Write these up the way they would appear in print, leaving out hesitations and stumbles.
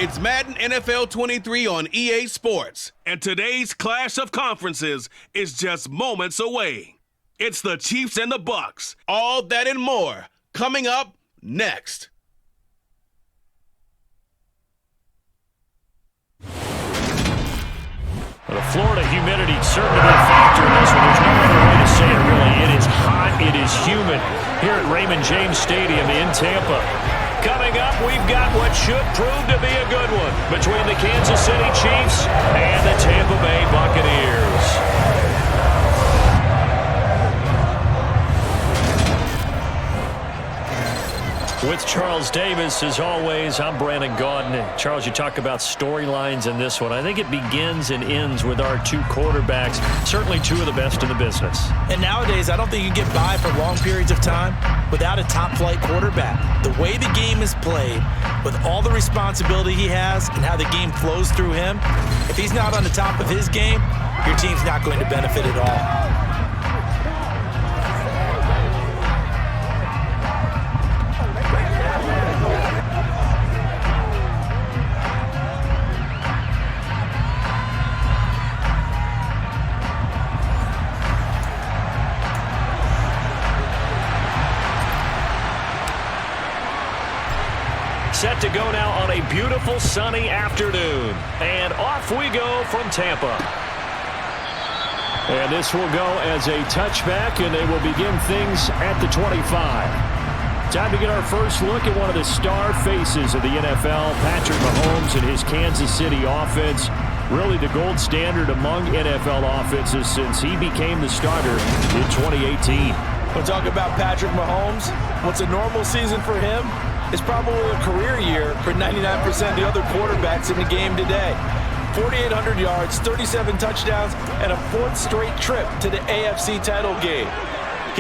It's Madden NFL 23 on EA Sports, and today's clash of conferences is just moments away. It's the Chiefs and the Bucs. All that and more coming up next. The Florida humidity certainly a factor in this one. There's no other way to say it, really. It is hot. It is humid here at Raymond James Stadium in Tampa. Coming up, we've got what should prove to be a good one between the Kansas City Chiefs and the Tampa Bay Buccaneers. With Charles Davis, as always, I'm Brandon Gaudin. Charles, you talk about storylines in this one. I think it begins and ends with our two quarterbacks, certainly two of the best in the business. And nowadays, I don't think you get by for long periods of time without a top-flight quarterback. The way the game is played, with all the responsibility he has and how the game flows through him, if he's not on the top of his game, your team's not going to benefit at all. Set to go now on a beautiful sunny afternoon. And off we go from Tampa. And this will go as a touchback, and they will begin things at the 25. Time to get our first look at one of the star faces of the NFL, Patrick Mahomes and his Kansas City offense. Really the gold standard among NFL offenses since he became the starter in 2018. We'll talk about Patrick Mahomes. What's a normal season for him? It's probably a career year for 99% of the other quarterbacks in the game today. 4,800 yards, 37 touchdowns, and a fourth straight trip to the AFC title game.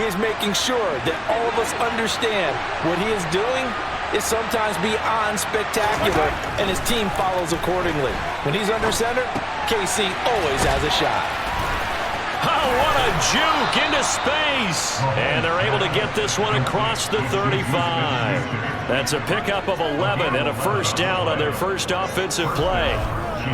He is making sure that all of us understand what he is doing is sometimes beyond spectacular, and his team follows accordingly. When he's under center, KC always has a shot. Oh, what a juke into space. And they're able to get this one across the 35. That's a pickup of 11 and a first down on their first offensive play.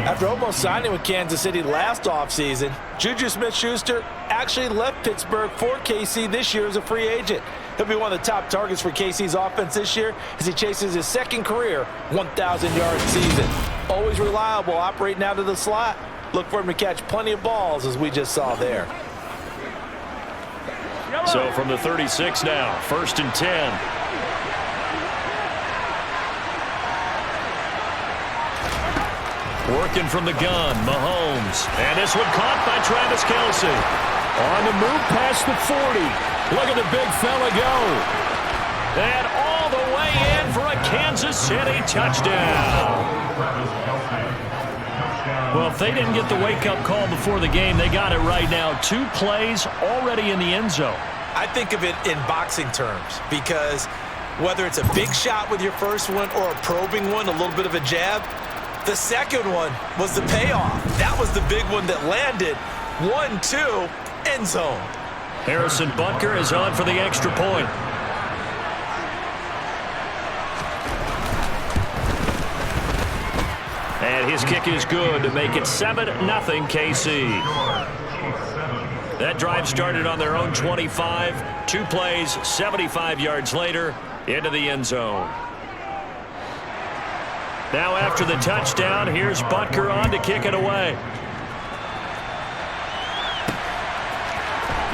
After almost signing with Kansas City last offseason, Juju Smith-Schuster actually left Pittsburgh for KC this year as a free agent. He'll be one of the top targets for KC's offense this year as he chases his second career 1,000-yard season. Always reliable, operating out of the slot. Look for him to catch plenty of balls, as we just saw there. So from the 36 now, 1st and 10. Working from the gun, Mahomes. And this one caught by Travis Kelce. On the move past the 40. Look at the big fella go. And all the way in for a Kansas City touchdown. Well, if they didn't get the wake-up call before the game, they got it right now. 2 plays already in the end zone. I think of it in boxing terms because whether it's a big shot with your first one or a probing one, a little bit of a jab, the second one was the payoff. That was the big one that landed. 1-2, end zone. Harrison Butker is on for the extra point. And his kick is good to make it 7-0 KC. That drive started on their own 25. 2 plays, 75 yards later, into the end zone. Now after the touchdown, here's Butker on to kick it away.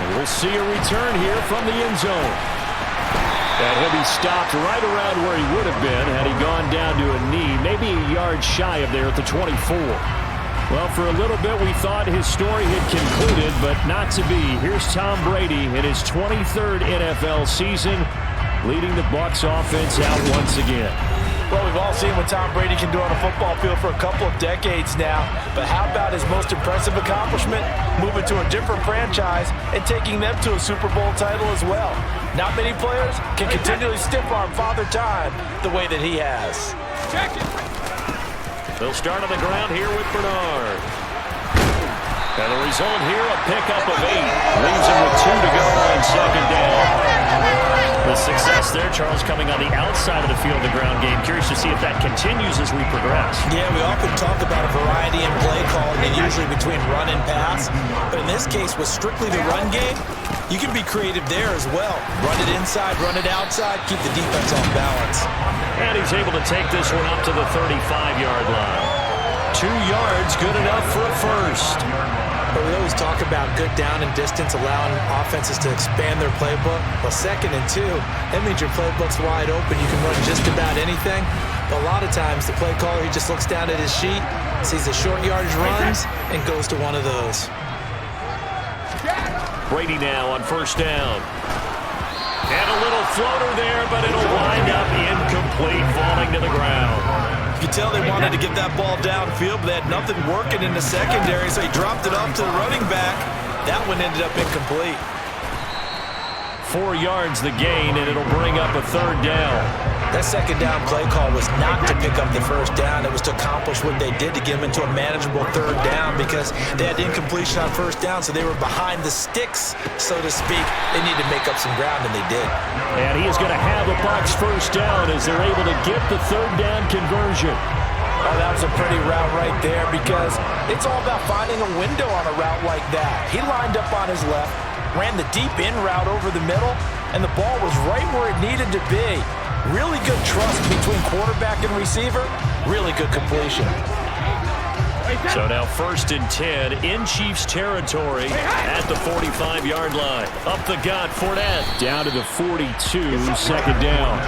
And we'll see a return here from the end zone. And he'll be stopped right around where he would have been had he gone down to a knee, maybe a yard shy of there at the 24. Well, for a little bit we thought his story had concluded, but not to be. Here's Tom Brady in his 23rd NFL season, leading the Bucs offense out once again. Well, we've all seen what Tom Brady can do on a football field for a couple of decades now. But how about his most impressive accomplishment? Moving to a different franchise and taking them to a Super Bowl title as well. Not many players can continually stiff-arm Father Time the way that he has. Check it. They'll start on the ground here with Bernard. And the result here, a pickup of 8. Leaves him with 2 to go on second down. The success there, Charles, coming on the outside of the field, the ground game. Curious to see if that continues as we progress. Yeah, we often talk about a variety in play calling, and usually between run and pass. But in this case, with strictly the run game, you can be creative there as well. Run it inside, run it outside, keep the defense off balance. And he's able to take this one up to the 35-yard line. 2 yards, good enough for a first. But we always talk about good down and distance, allowing offenses to expand their playbook. Well, 2nd and 2, that means your playbook's wide open. You can run just about anything. But a lot of times, the play caller, he just looks down at his sheet, sees the short yardage runs, and goes to one of those. Brady now on 1st down. And a little floater there, but it'll wind up incomplete, falling to the ground. You can tell they wanted to get that ball downfield, but they had nothing working in the secondary, so he dropped it off to the running back. That one ended up incomplete. 4 yards the gain, and it'll bring up a 3rd down. That 2nd down play call was not to pick up the 1st down. It was to accomplish what they did to get them into a manageable 3rd down because they had incompletion on 1st down, so they were behind the sticks, so to speak. They needed to make up some ground, and they did. And he is going to have a Bucs 1st down as they're able to get the 3rd down conversion. Oh, that was a pretty route right there because it's all about finding a window on a route like that. He lined up on his left, ran the deep in route over the middle, and the ball was right where it needed to be. Really good trust between quarterback and receiver. Really good completion. So now 1st and 10 in Chiefs territory at the 45-yard line. Up the gut, Fournette. Down to the 42, 2nd down.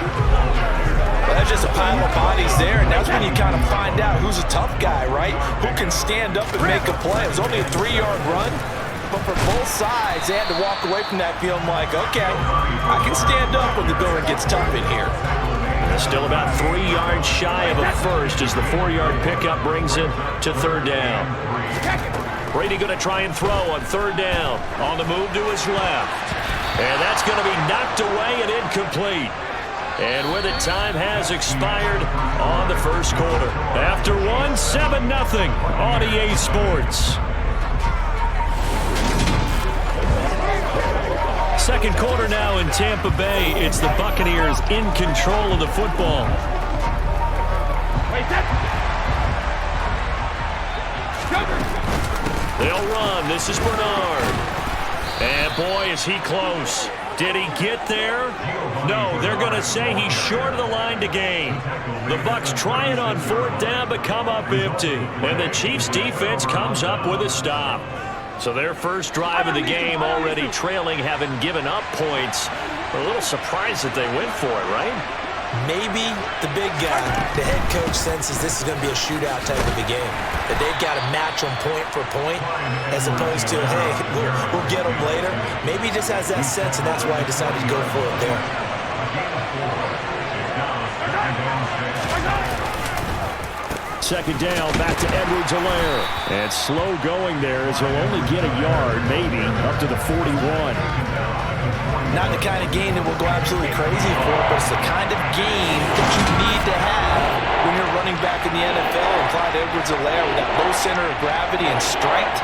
Well, that's just a pile of bodies there, and that's when you kind of find out who's a tough guy, right? Who can stand up and make a play. It was only a 3-yard run, but for both sides, they had to walk away from that feeling like, okay, I can stand up when the going gets tough in here. Still about 3 yards shy of a first as the 4-yard pickup brings him to 3rd down. Brady going to try and throw on 3rd down. On the move to his left. And that's going to be knocked away and incomplete. And with it, time has expired on the 1st quarter. After 7-0 on EA Sports. 2nd quarter now in Tampa Bay. It's the Buccaneers in control of the football. They'll run. This is Bernard. And boy, is he close. Did he get there? No, they're going to say he's short of the line to gain. The Bucs try it on 4th down, but come up empty. And the Chiefs defense comes up with a stop. So their first drive of the game already trailing, having given up points. We're a little surprised that they went for it, right? Maybe the big guy, the head coach, senses this is going to be a shootout type of a game. That they've got to match them point for point as opposed to, hey, we'll get them later. Maybe he just has that sense, and that's why he decided to go for it there. 2nd down, back to Edwards-Helaire. And slow going there as he'll only get a yard, maybe, up to the 41. Not the kind of game that will go absolutely crazy for, but it's the kind of game that you need to have when you're running back in the NFL. And Clyde Edwards-Helaire with that low center of gravity and strength,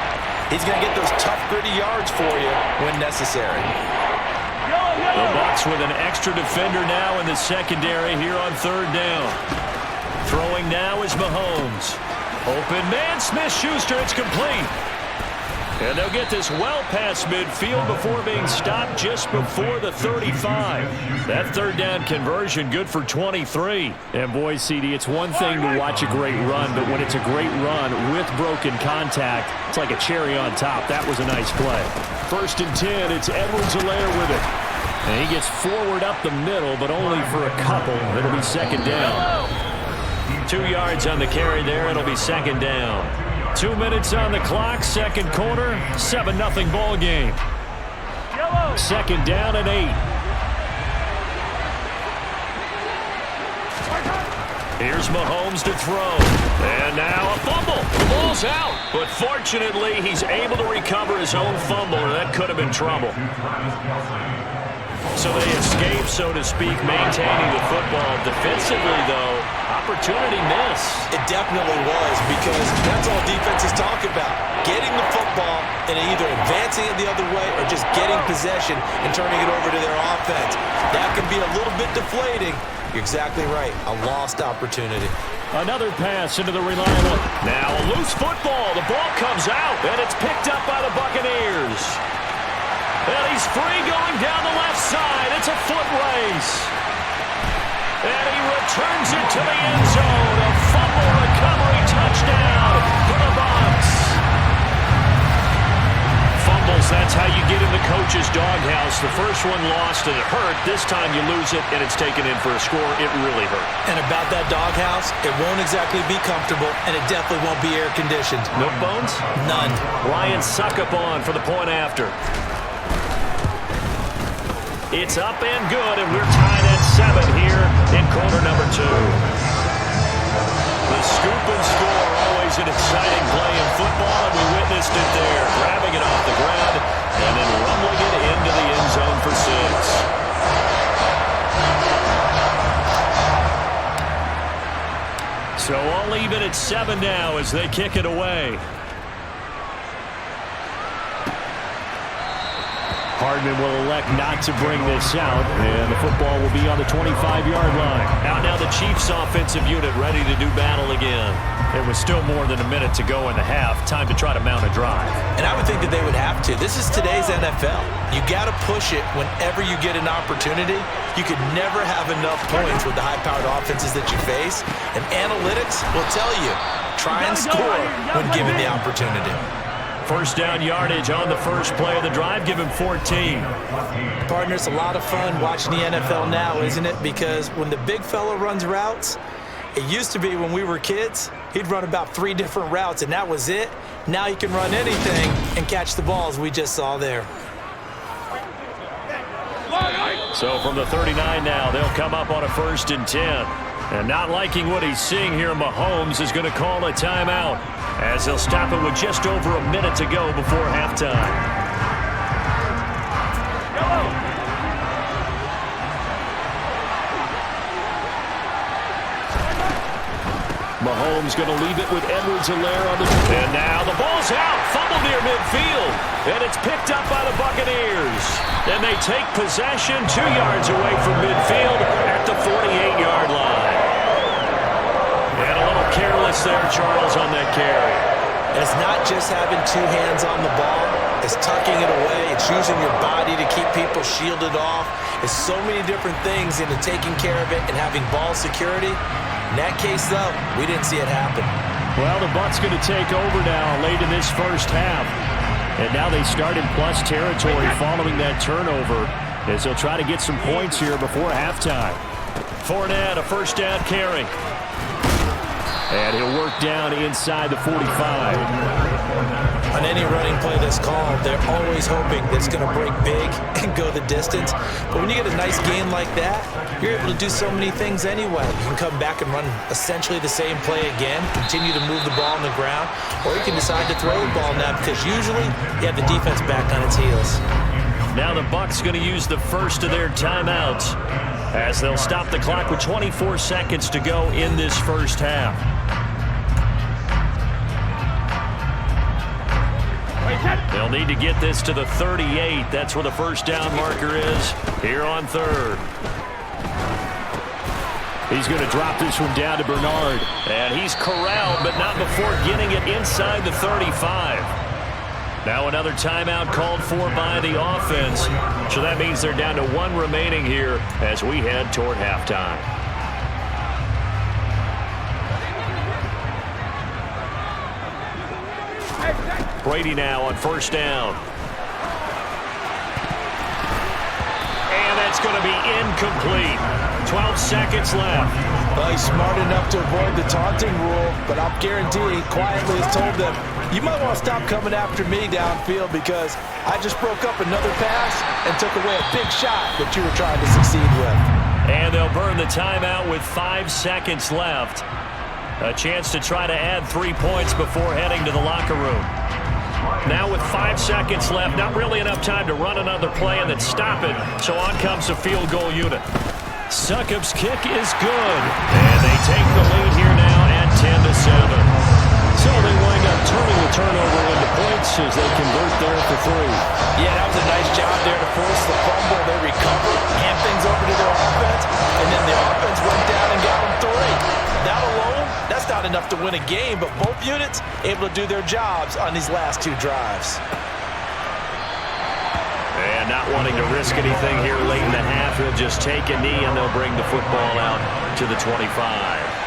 he's going to get those tough, gritty yards for you when necessary. The Bucs with an extra defender now in the secondary here on 3rd down. Throwing now is Mahomes. Open man, Smith-Schuster, it's complete. And they'll get this well past midfield before being stopped just before the 35. That 3rd down conversion good for 23. And boy, CD, it's one thing to watch a great run, but when it's a great run with broken contact, it's like a cherry on top. That was a nice play. 1st and 10, it's Edwards-Helaire with it. And he gets forward up the middle, but only for a couple. It'll be 2nd down. 2 yards on the carry there. It'll be 2nd down. 2 minutes on the clock. 2nd quarter. 7-0 ball game. 2nd down and 8. Here's Mahomes to throw. And now a fumble. The ball's out. But fortunately, he's able to recover his own fumble, or that could have been trouble. So they escape, so to speak, maintaining the football. Defensively, though, opportunity miss. It definitely was, because that's all defenses talk about. Getting the football and either advancing it the other way or just getting possession and turning it over to their offense. That can be a little bit deflating. You're exactly right. A lost opportunity. Another pass into the reliable. Now a loose football. The ball comes out, and it's picked up by the Buccaneers. And he's free going down the left side. It's a foot race. And he returns it to the end zone. A fumble recovery touchdown for the Bucs. Fumbles, that's how you get in the coach's doghouse. The first one lost and it hurt. This time you lose it and it's taken in for a score. It really hurt. And about that doghouse, it won't exactly be comfortable, and it definitely won't be air-conditioned. No bones? None. Ryan Succop for the point after. It's up and good, and we're tied at 7 here in quarter number 2. The scoop and score, always an exciting play in football, and we witnessed it there. Grabbing it off the ground and then rumbling it into the end zone for 6. So all even at 7 now as they kick it away. Hardman will elect not to bring this out, and the football will be on the 25-yard line. Out now the Chiefs offensive unit ready to do battle again. There was still more than a minute to go in the half. Time to try to mount a drive. And I would think that they would have to. This is today's NFL. You got to push it whenever you get an opportunity. You could never have enough points with the high-powered offenses that you face. And analytics will tell you, try and score when given the opportunity. First down yardage on the first play of the drive. Give him 14. Partner, it's a lot of fun watching the NFL now, isn't it? Because when the big fella runs routes, it used to be when we were kids, he'd run about 3 different routes, and that was it. Now he can run anything and catch the balls we just saw there. So from the 39 now, they'll come up on a 1st and 10. And not liking what he's seeing here, Mahomes is going to call a timeout as they'll stop it with just over a minute to go before halftime. Mahomes going to leave it with Edwards-Helaire on the... And now the ball's out. Fumble near midfield. And it's picked up by the Buccaneers. And they take possession 2 yards away from midfield at the 48-yard line. And a little careless there, Charles, on that carry. It's not just having 2 hands on the ball. It's tucking it away. It's using your body to keep people shielded off. It's so many different things into taking care of it and having ball security. In that case, though, we didn't see it happen. Well, the Bucs going to take over now late in this first half. And now they start in plus territory following that turnover as they'll try to get some points here before halftime. Fournette, a first down carry. And he'll work down inside the 45. On any running play that's called, they're always hoping that it's going to break big and go the distance. But when you get a nice gain like that, you're able to do so many things anyway. You can come back and run essentially the same play again, continue to move the ball on the ground, or you can decide to throw the ball now because usually you have the defense back on its heels. Now the Bucs going to use the first of their timeouts as they'll stop the clock with 24 seconds to go in this first half. They'll need to get this to the 38. That's where the first down marker is here on 3rd. He's going to drop this one down to Bernard. And he's corralled, but not before getting it inside the 35. Now another timeout called for by the offense. So that means they're down to 1 remaining here as we head toward halftime. Brady now on first down. And that's going to be incomplete. 12 seconds left. Well, he's smart enough to avoid the taunting rule, but I'll guarantee he quietly has told them, you might want to stop coming after me downfield because I just broke up another pass and took away a big shot that you were trying to succeed with. And they'll burn the timeout with 5 seconds left. A chance to try to add 3 points before heading to the locker room. Now with 5 seconds left, not really enough time to run another play and then stop it, so on comes the field goal unit. Succop's kick is good. And they take the lead here now at 10-7. So they wind up turning the turnover into points as they convert there for 3. Yeah, that was a nice job there to force the fumble. They recovered, hand things over to their offense, and then the offense went down and got them 3. That alone, that's not enough to win a game, but both units able to do their jobs on these last 2 drives. And not wanting to risk anything here late in the half, he'll just take a knee and they'll bring the football out to the 25.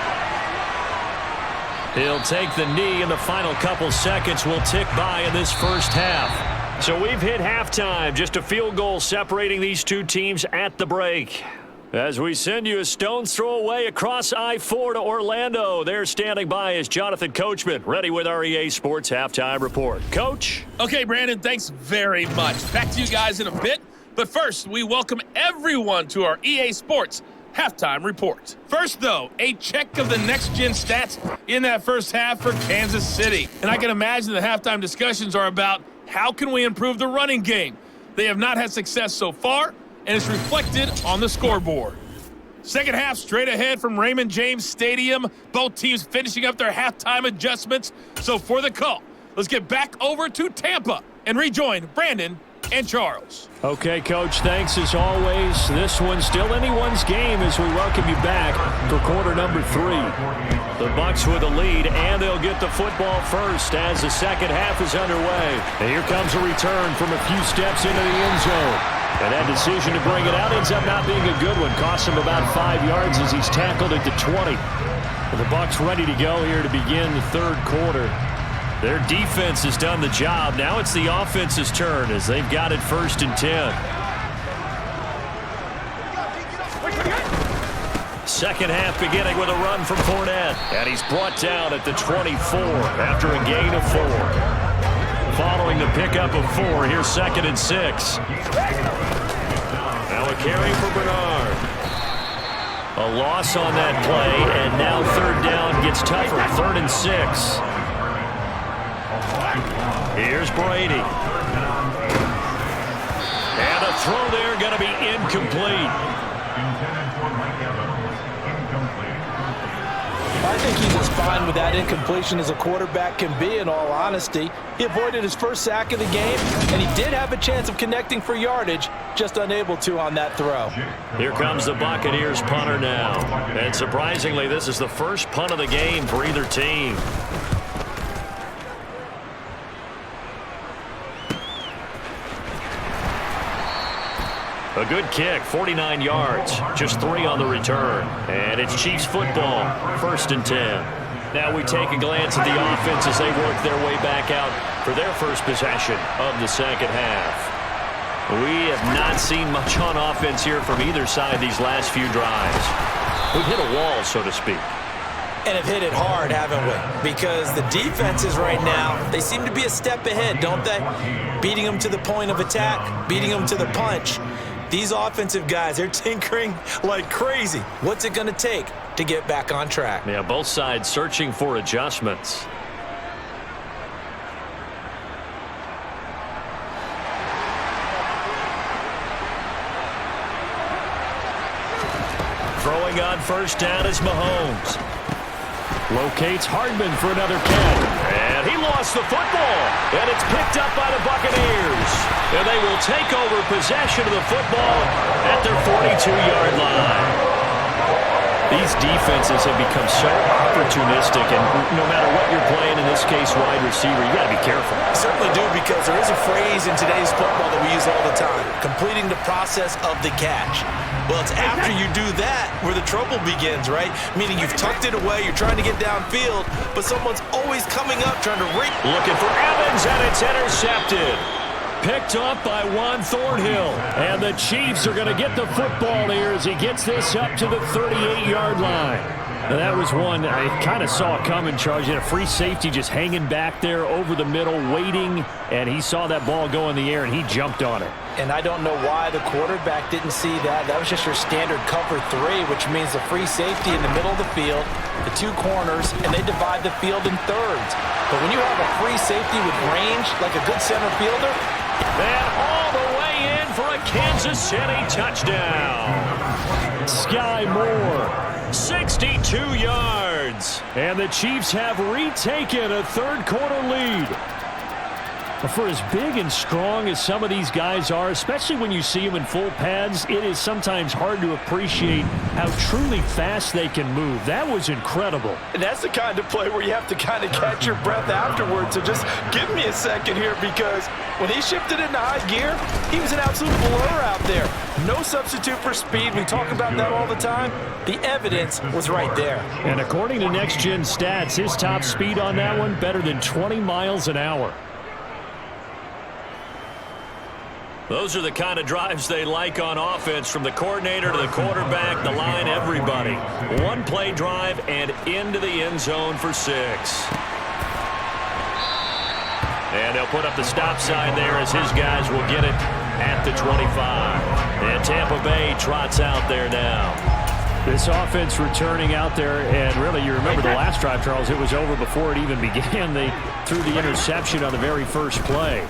He'll take the knee, and the final couple seconds will tick by in this first half. So we've hit halftime. Just a field goal separating these 2 teams at the break. As we send you a stone's throw away across I-4 to Orlando. There standing by is Jonathan Coachman, ready with our EA Sports Halftime Report. Coach? Okay, Brandon, thanks very much. Back to you guys in a bit. But first, we welcome everyone to our EA Sports Halftime Report. First, though, a check of the next-gen stats in that first half for Kansas City. And I can imagine the halftime discussions are about how can we improve the running game. They have not had success so far, and it's reflected on the scoreboard. Second half straight ahead from Raymond James Stadium. Both teams finishing up their halftime adjustments. So for the call, let's get back over to Tampa and rejoin Brandon and Charles. Okay, Coach, thanks as always. This one's still anyone's game as we welcome you back for quarter number 3. The Bucs with a lead, and they'll get the football first as the second half is underway. And here comes a return from a few steps into the end zone. And that decision to bring it out ends up not being a good one. Costs him about 5 yards as he's tackled at the 20. And the Bucs ready to go here to begin the third quarter. Their defense has done the job. Now it's the offense's turn as they've got it 1st and 10. Second half beginning with a run from Fournette. And he's brought down at the 24 after a gain of 4. Following the pickup of 4, here's 2nd and 6. Now a carry for Bernard. A loss on that play, and now 3rd down gets tougher. 3rd and 6. Here's Brady. And a throw there going to be incomplete. I think he's as fine with that incompletion as a quarterback can be, in all honesty. He avoided his first sack of the game, and he did have a chance of connecting for yardage, just unable to on that throw. Here comes the Buccaneers punter now. And surprisingly, this is the first punt of the game for either team. A good kick, 49 yards, just 3 on the return. And it's Chiefs football, 1st and 10. Now we take a glance at the offense as they work their way back out for their first possession of the second half. We have not seen much on offense here from either side these last few drives. We've hit a wall, so to speak. And have hit it hard, haven't we? Because the defenses right now, they seem to be a step ahead, don't they? Beating them to the point of attack, beating them to the punch. These offensive guys, they're tinkering like crazy. What's it going to take to get back on track? Yeah, both sides searching for adjustments. Throwing on 1st down is Mahomes. Locates Hardman for another catch. And he lost the football. And it's picked up by the Buccaneers. And they will take over possession of the football at their 42-yard line. These defenses have become so opportunistic, and no matter what you're playing, in this case wide receiver, you got to be careful. I certainly do, because there is a phrase in today's football that we use all the time: completing the process of the catch. Well, it's after you do that where the trouble begins, right? Meaning you've tucked it away, you're trying to get downfield, but someone's always coming up trying to ring. Looking for Evans, and it's intercepted. Picked up by Juan Thornhill. And the Chiefs are going to get the football here as he gets this up to the 38-yard line. Now, that was one I kind of saw coming, Charles. He had a free safety just hanging back there over the middle, waiting, and he saw that ball go in the air, and he jumped on it. And I don't know why the quarterback didn't see that. That was just your standard cover 3, which means the free safety in the middle of the field, the 2 corners, and they divide the field in thirds. But when you have a free safety with range, like a good center fielder, and all the way in for a Kansas City touchdown. Sky Moore, 62 yards. And the Chiefs have retaken a third-quarter lead. For as big and strong as some of these guys are, especially when you see them in full pads, it is sometimes hard to appreciate how truly fast they can move. That was incredible. And that's the kind of play where you have to kind of catch your breath afterwards. So just give me a second here, because when he shifted into high gear, he was an absolute blur out there. No substitute for speed. We talk about that all the time. The evidence was right there. And according to Next Gen Stats, his top speed on that one, better than 20 miles an hour. Those are the kind of drives they like on offense, from the coordinator to the quarterback, the line, everybody. One play drive and into the end zone for 6. And they'll put up the stop sign there as his guys will get it at the 25. And Tampa Bay trots out there now. This offense returning out there, and really you remember the last drive, Charles, it was over before it even began. They threw the interception on the very first play.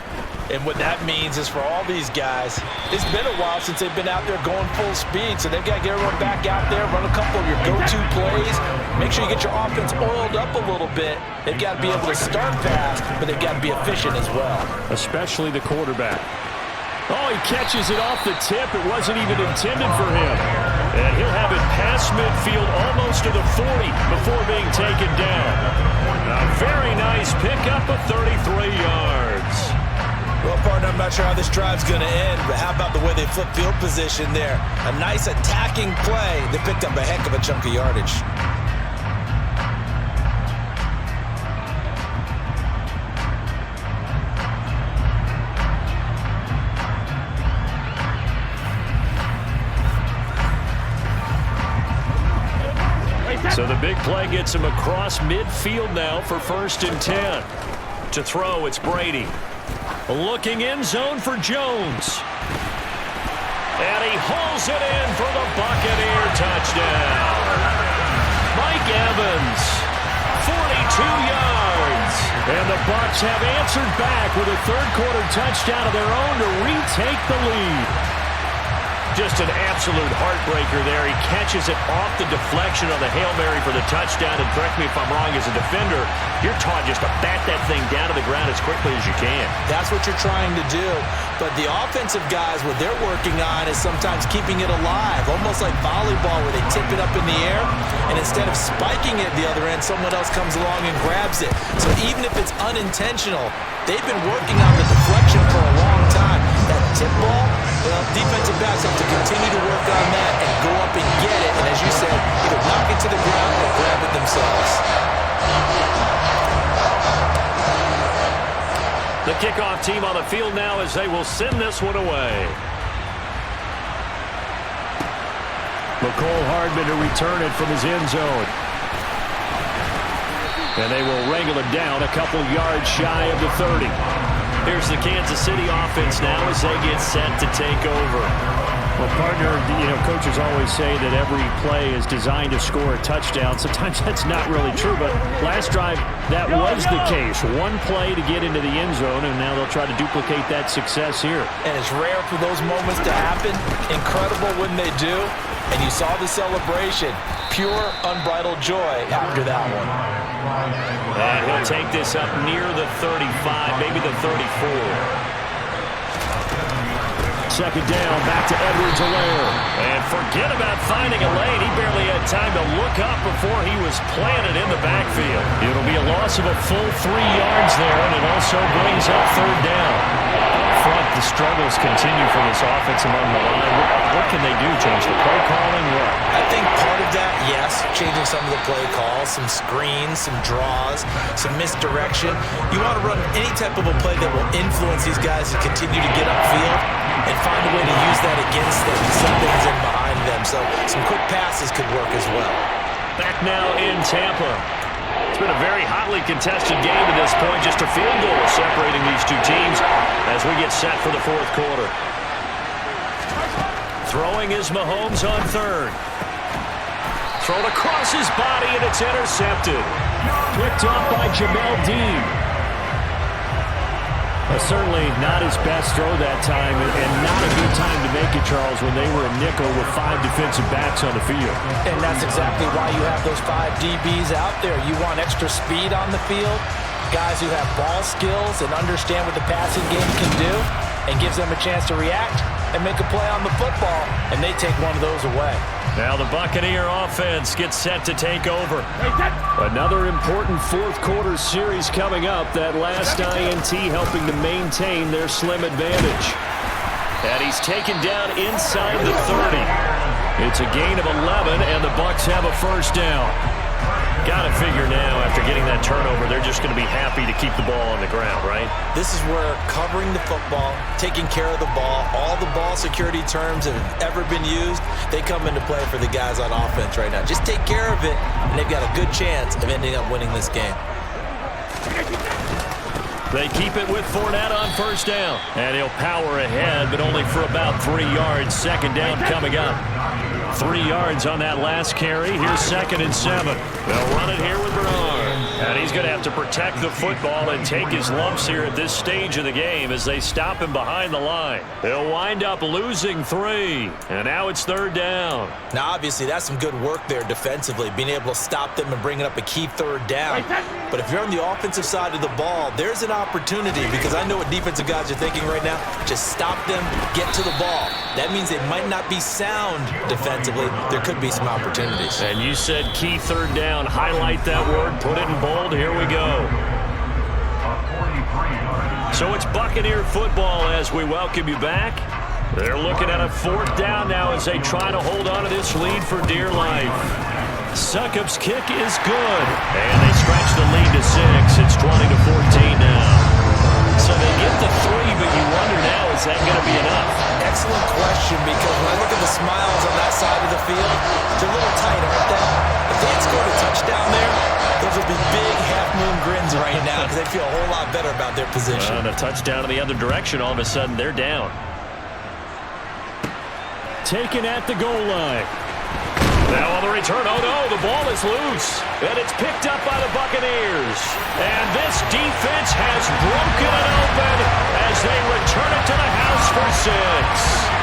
And what that means is for all these guys, it's been a while since they've been out there going full speed, so they've got to get everyone back out there, run a couple of your go-to plays, make sure you get your offense oiled up a little bit. They've got to be able to start fast, but they've got to be efficient as well. Especially the quarterback. Oh, he catches it off the tip. It wasn't even intended for him. And he'll have it past midfield almost to the 40 before being taken down. A very nice pickup of 33 yards. Well, partner, I'm not sure how this drive's going to end, but how about the way they flip field position there? A nice attacking play. They picked up a heck of a chunk of yardage. So the big play gets him across midfield now for 1st and 10. To throw, it's Brady. Looking in zone for Jones. And he hauls it in for the Buccaneer touchdown. Mike Evans, 42 yards. And the Bucs have answered back with a third-quarter touchdown of their own to retake the lead. Just an absolute heartbreaker there. He catches it off the deflection on the Hail Mary for the touchdown. And correct me if I'm wrong, as a defender, you're taught just to bat that thing down to the ground as quickly as you can. That's what you're trying to do. But the offensive guys, what they're working on is sometimes keeping it alive, almost like volleyball where they tip it up in the air, and instead of spiking it at the other end, someone else comes along and grabs it. So even if it's unintentional, they've been working on the deflection for a long time. That tip ball, well, defensive backs have to continue to work on that and go up and get it. And as you said, either knock it to the ground or grab it themselves. The kickoff team on the field now as they will send this one away. McCole Hardman to return it from his end zone. And they will wrangle it down a couple yards shy of the 30. Here's the Kansas City offense now as they get set to take over. Well, partner, coaches always say that every play is designed to score a touchdown. Sometimes that's not really true, but last drive, that was the case. One play to get into the end zone, and now they'll try to duplicate that success here. And it's rare for those moments to happen. Incredible when they do. And you saw the celebration. Pure, unbridled joy after that one. And he'll take this up near the 35, maybe the 34. Second down, back to Edwards-Helaire. And forget about finding a lane. He barely had time to look up before he was planted in the backfield. It'll be a loss of a full 3 yards there, and it also brings up third down. Up front, the struggles continue for this offense among the line. What can they do? Change the play calling? What? I think part of that, yes, changing some of the play calls, some screens, some draws, some misdirection. You want to run any type of a play that will influence these guys to continue to get upfield and find a way to use that against them and send things in behind them. So some quick passes could work as well. Back now in Tampa. It's been a very hotly contested game to this point. Just a field goal separating these two teams as we get set for the fourth quarter. Throwing is Mahomes on third. Thrown across his body, and it's intercepted. Picked up by Jamel Dean. Certainly not his best throw that time, and not a good time to make it, Charles, when they were a nickel with 5 defensive backs on the field. And that's exactly why you have those 5 DBs out there. You want extra speed on the field, guys who have ball skills and understand what the passing game can do, and gives them a chance to react and make a play on the football, and they take one of those away. Now the Buccaneer offense gets set to take over. Another important fourth-quarter series coming up. That last INT helping to maintain their slim advantage. And he's taken down inside the 30. It's a gain of 11, and the Bucs have a first down. Got to figure now, after getting that turnover, they're just going to be happy to keep the ball on the ground, right? This is where covering the football, taking care of the ball, all the ball security terms that have ever been used, they come into play for the guys on offense right now. Just take care of it, and they've got a good chance of ending up winning this game. They keep it with Fournette on first down. And he'll power ahead, but only for about 3 yards. Second down coming up. 3 yards on that last carry. Here's 2nd and 7. They'll run it here with Bernard. And he's going to have to protect the football and take his lumps here at this stage of the game as they stop him behind the line. They'll wind up losing 3. And now it's 3rd down. Now, obviously, that's some good work there defensively, being able to stop them and bringing up a key 3rd down. But if you're on the offensive side of the ball, there's an opportunity, because I know what defensive guys are thinking right now. Just stop them, get to the ball. That means they might not be sound defensively. There could be some opportunities. And you said key 3rd down. Highlight that word. Put it in bold. Here we go. So it's Buccaneer football as we welcome you back. They're looking at a 4th down now as they try to hold on to this lead for dear life. Succop's kick is good. And they stretch the lead to 6. It's 20-14 now. So they get the 3, but you wonder now, is that going to be enough? Excellent question, because when I look at the smiles on that side of the field, they're a little tight, aren't they? If they had scored a touchdown there, those would be big half-moon grins right now because they feel a whole lot better about their position. And a touchdown in the other direction, all of a sudden they're down. Taken at the goal line. Now on the return, oh no, the ball is loose. And it's picked up by the Buccaneers. And this defense has broken it open as they return it to the house for 6.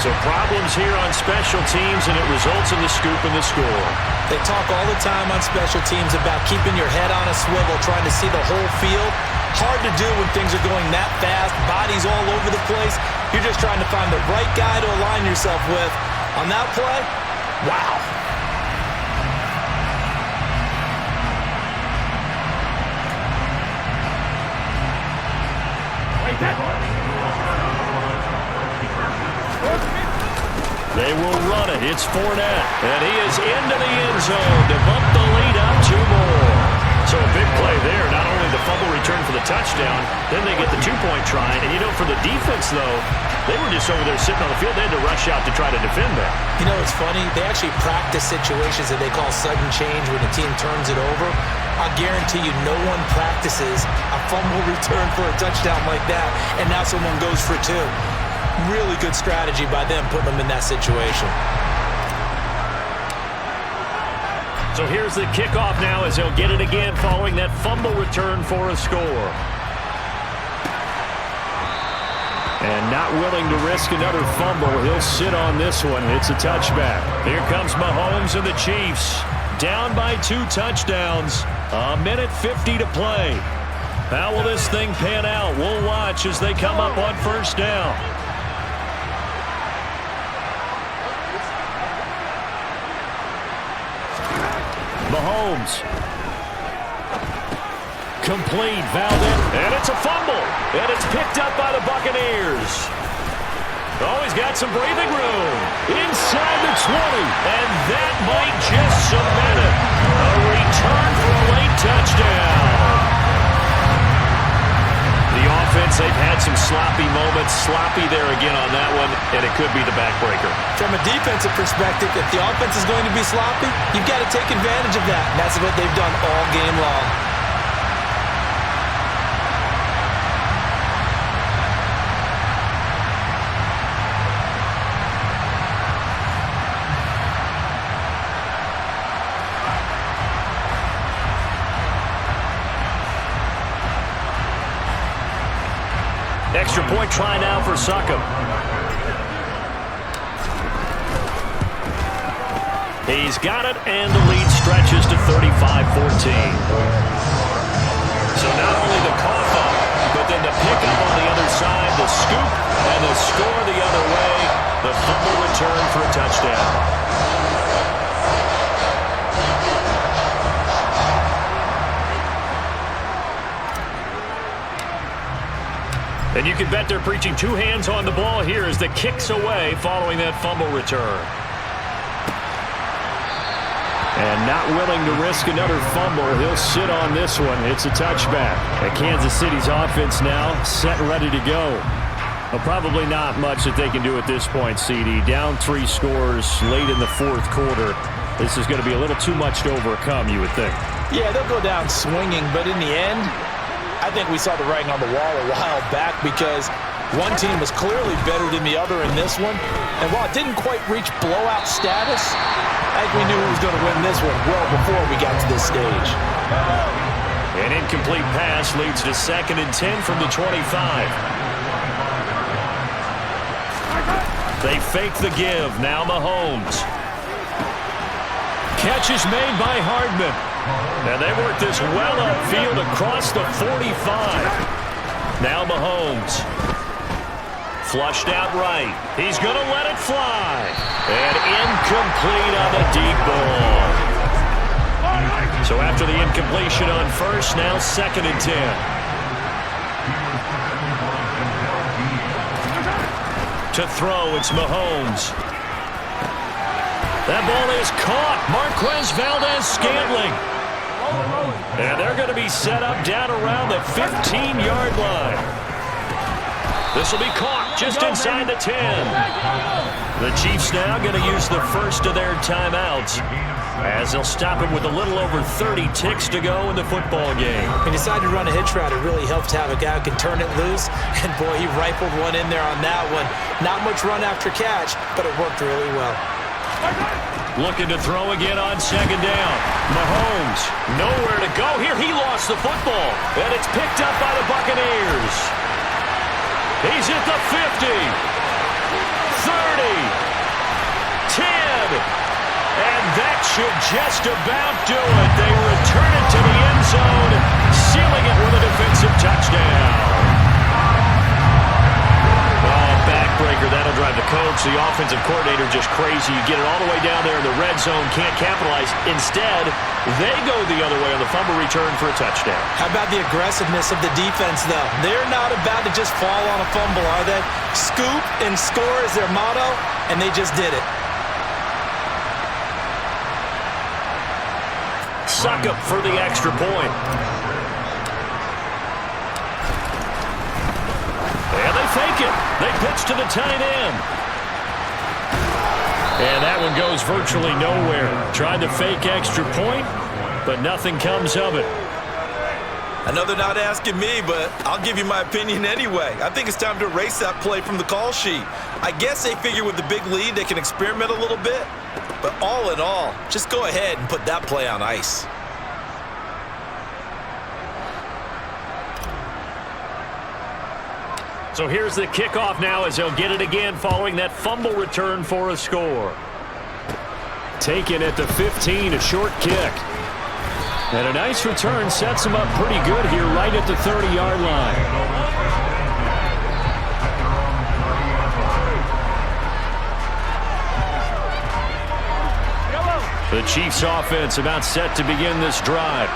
So problems here on special teams, and it results in the scoop and the score. They talk all the time on special teams about keeping your head on a swivel, trying to see the whole field. Hard to do when things are going that fast, bodies all over the place. You're just trying to find the right guy to align yourself with. On that play, wow. They will run it. It's Fournette. And he is into the end zone to bump the lead up 2 more. So a big play there. Not only the fumble return for the touchdown, then they get the 2-point try. And, you know, for the defense, though, they were just over there sitting on the field. They had to rush out to try to defend that. You know, it's funny. They actually practice situations that they call sudden change when the team turns it over. I'll guarantee you no one practices a fumble return for a touchdown like that, and now someone goes for 2. Really good strategy by them putting them in that situation. So here's the kickoff now as they'll get it again following that fumble return for a score. And not willing to risk another fumble, he'll sit on this one. It's a touchback. Here comes Mahomes and the Chiefs. Down by 2 touchdowns. 1:50 to play. How will this thing pan out? We'll watch as they come up on first down. Mahomes. Complete, Valdez. And it's a fumble. And it's picked up by the Buccaneers. Oh, he's got some breathing room. Inside the 20. And that might just cement it. A return for a late touchdown. The offense, they've had some sloppy moments. Sloppy there again on that one, and it could be the backbreaker. From a defensive perspective, if the offense is going to be sloppy, you've got to take advantage of that. And that's what they've done all game long. extra-point try now for Suckup. He's got it, and the lead stretches to 35-14. So not only the cough up, but then the pickup on the other side, the scoop, and the score the other way. The fumble return for a touchdown. And you can bet they're preaching two hands on the ball here as the kick's away following that fumble return. And not willing to risk another fumble, he'll sit on this one. It's a touchback. And Kansas City's offense now set and ready to go. Well, probably not much that they can do at this point, CD. Down 3 scores late in the fourth quarter. This is going to be a little too much to overcome, you would think. Yeah, they'll go down swinging, but in the end, I think we saw the writing on the wall a while back because one team was clearly better than the other in this one. And while it didn't quite reach blowout status, I think we knew who was going to win this one well before we got to this stage. An incomplete pass leads to 2nd and 10 from the 25. They fake the give. Now Mahomes. Catch is made by Hardman. And they work this well upfield across the 45. Now Mahomes. Flushed out right. He's going to let it fly. And incomplete on the deep ball. So after the incompletion on first, now 2nd and 10. To throw, it's Mahomes. That ball is caught. Marquez Valdez-Scantling. And they're going to be set up down around the 15-yard line. This will be caught just inside the 10. The Chiefs now going to use the first of their timeouts as they'll stop him with a little over 30 ticks to go in the football game. He decided to run a hitch route. It really helped to have a guy who can turn it loose. And, boy, he rifled one in there on that one. Not much run after catch, but it worked really well. Looking to throw again on 2nd down. Mahomes, nowhere to go. Here he lost the football, and it's picked up by the Buccaneers. He's at the 50, 30, 10, and that should just about do it. They return it to the end zone, sealing it with a defensive touchdown. Backbreaker, that'll drive the coach, the offensive coordinator, just crazy. You get it all the way down there in the red zone, can't capitalize. Instead, they go the other way on the fumble return for a touchdown. How about the aggressiveness of the defense, though? They're not about to just fall on a fumble, are they? Scoop and score is their motto, and they just did it. Suckup for the extra point. And they fake it. They pitch to the tight end. And that one goes virtually nowhere. Tried to fake extra point, but nothing comes of it. I know they're not asking me, but I'll give you my opinion anyway. I think it's time to erase that play from the call sheet. I guess they figure with the big lead they can experiment a little bit. But all in all, just go ahead and put that play on ice. So here's the kickoff now as they'll get it again following that fumble return for a score. Taken at the 15, a short kick. And a nice return sets them up pretty good here right at the 30-yard line. The Chiefs offense about set to begin this drive.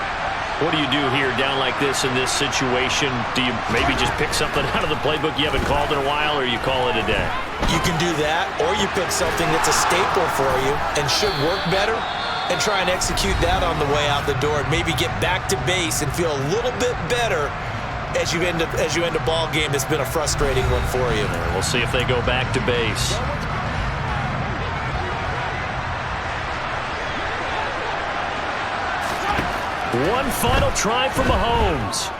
What do you do here down like this in this situation? Do you maybe just pick something out of the playbook you haven't called in a while, or you call it a day? You can do that, or you pick something that's a staple for you and should work better and try and execute that on the way out the door and maybe get back to base and feel a little bit better as you end a ball game that's been a frustrating one for you. And we'll see if they go back to base. One final try for Mahomes.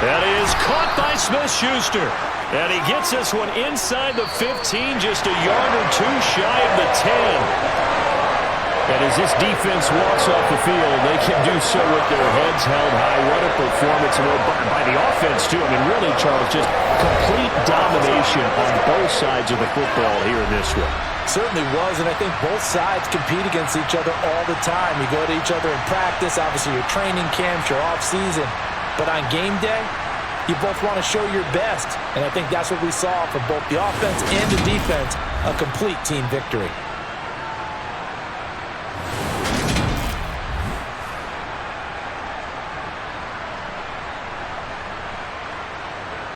That is caught by Smith-Schuster. And he gets this one inside the 15, just a yard or two shy of the 10. And as this defense walks off the field, they can do so with their heads held high. What a performance by the offense, too. I mean, really, Charles, just complete domination on both sides of the football here in this one. Certainly was, and I think both sides compete against each other all the time. You go to each other in practice, obviously your training camps, your off-season. But on game day, you both want to show your best. And I think that's what we saw from both the offense and the defense, a complete team victory.